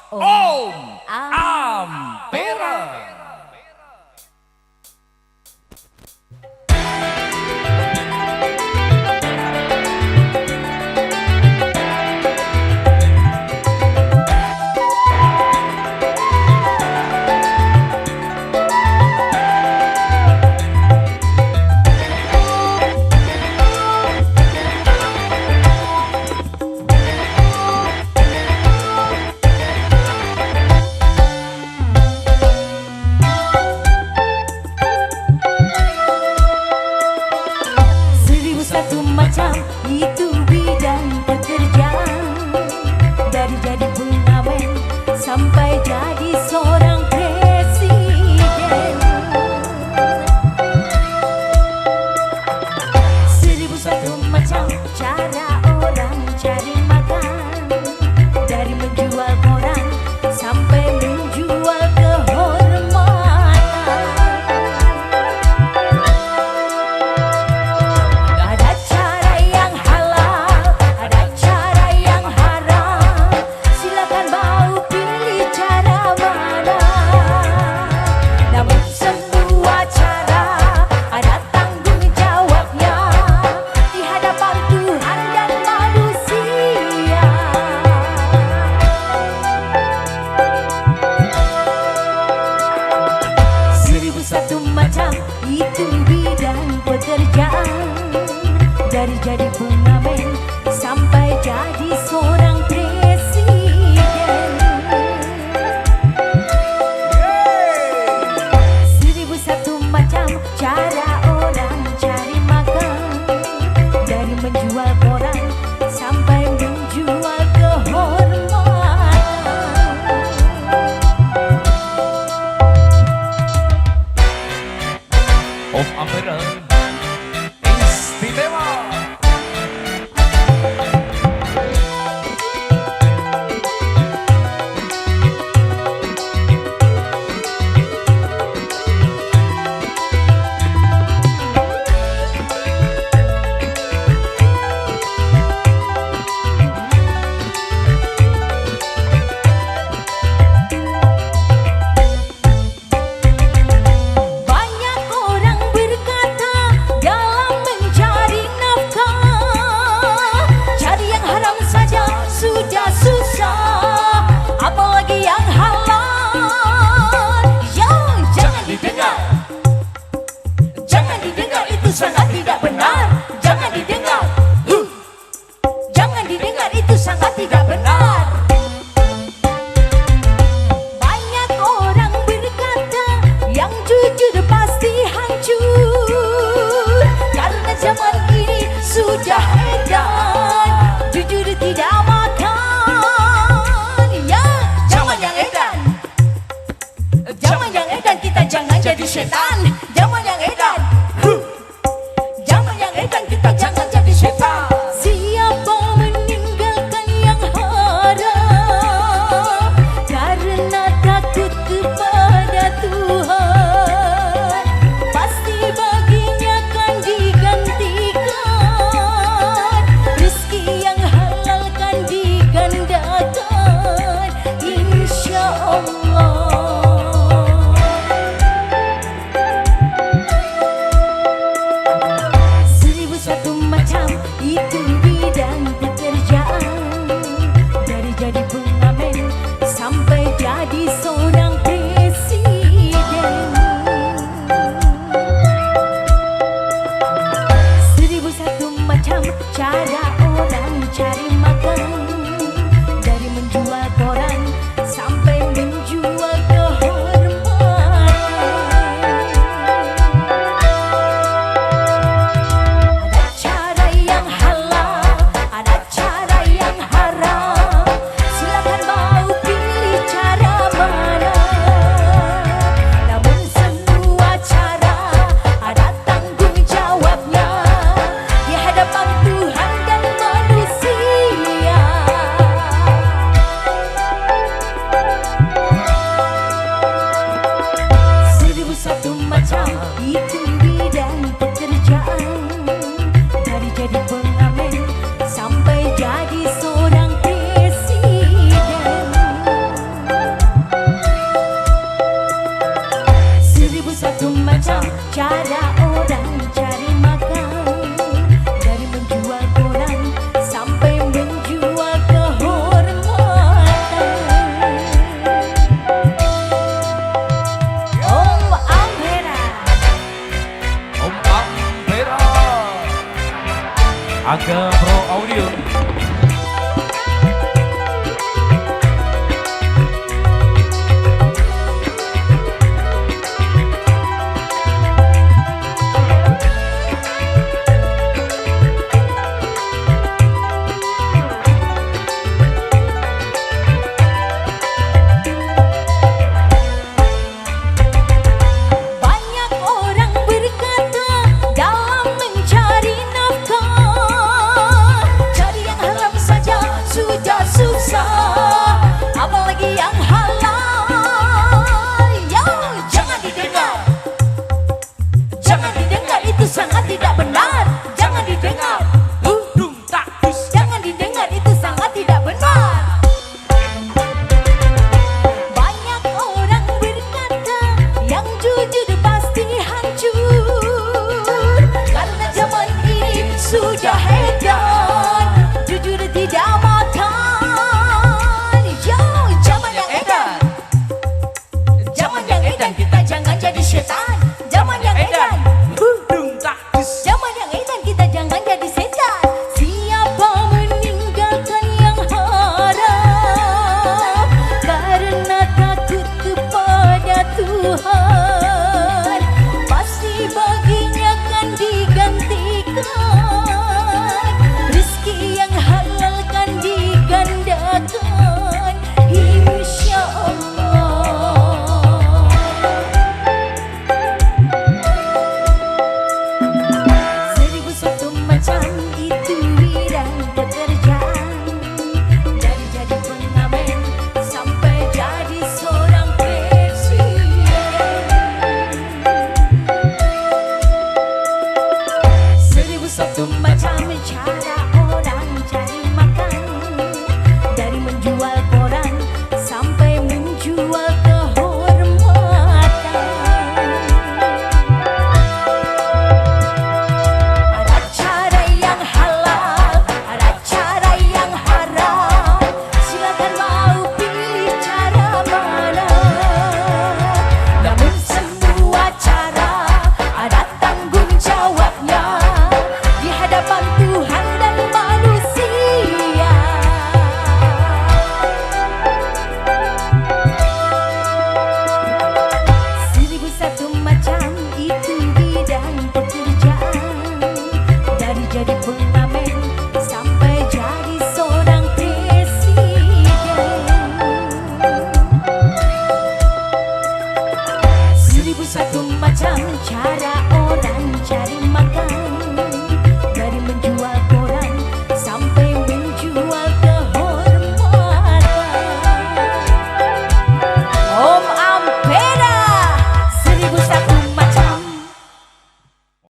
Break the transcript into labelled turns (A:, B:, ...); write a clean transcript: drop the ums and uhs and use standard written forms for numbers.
A: Om Ampera.
B: Satu macam itu bidang pekerjaan, dari jadi pengamen sampai jadi seorang presiden. 1001 macam cara orang cari makan, dari menjual koran sampai menjual kehormatan. Ada cara yang halal, ada cara yang haram. Silakan mau pilih cara mana. Namun semua cara ada tanggung jawabnya di hadapan Tuhan dan manusia. 1001 macam itu bidang pekerjaan, dari jadi pengamen sampai jadi seorang presiden. 1001 macam cara orang cari makan, dari menjual koran sampai menjual kehormatan.
A: Om Ampera istimewa.
B: Banyak orang berkata dalam mencari nafkah, cari yang haram saja sudah susah, apalagi yang halal. Ya, jangan didengar, jangan didengar, itu sangat tidak benar. Jangan didengar, jangan didengar, itu sangat tidak benar. Banyak orang berkata yang jujur pasti hancur, karena zaman ini sudah edan jujur tidak makan. Ya, zaman yang edan, zaman yang edan, kita jangan jadi setan. Zaman yang edan, zaman yang edan, kita jangan jadi setan. Siapa meninggalkan yang haram karena takut kepada Tuhan, pasti baginya kan digantikan. Rezeki yang halal kan digandakan, insya Allah. yang halal. Yo, jangan didengar. Jangan didengar, itu sangat tidak benar. Jangan didengar.
A: Dung tak dus.
B: Jangan didengar, itu sangat tidak benar. Banyak orang berkata yang jujur pasti hancur, karena zaman ini sudah edan, jujur tidak makan. Yo, zaman yang edan. Zaman yang edan, kita jangan jadi setan. Zaman yang edan.
A: Dung tak dus.
B: Zaman yang edan, kita jangan jadi setan. Siapa meninggalkan yang haram karena takut kepada Tuhan, pasti baginya akan digantikan. Rezeki yang halal kan digandakan, insya Allah. Seribu satu macam itu bidang pekerjaan, dari jadi pengamen sampai jadi seorang presiden. Seribu satu macam cara orang cari makan, dari menjual koran sampai menjual kehormatan. Ada cara yang halal, ada cara yang haram. Silakan mau pilih cara mana. Namun semua cara ada tanggung jawabnya di hadapan Tuhan dan manusia. Seribu satu macam itu bidang pekerjaan, dari jadi pengamen sampai jadi seorang presiden. Seribu satu macam cara orang cari makan,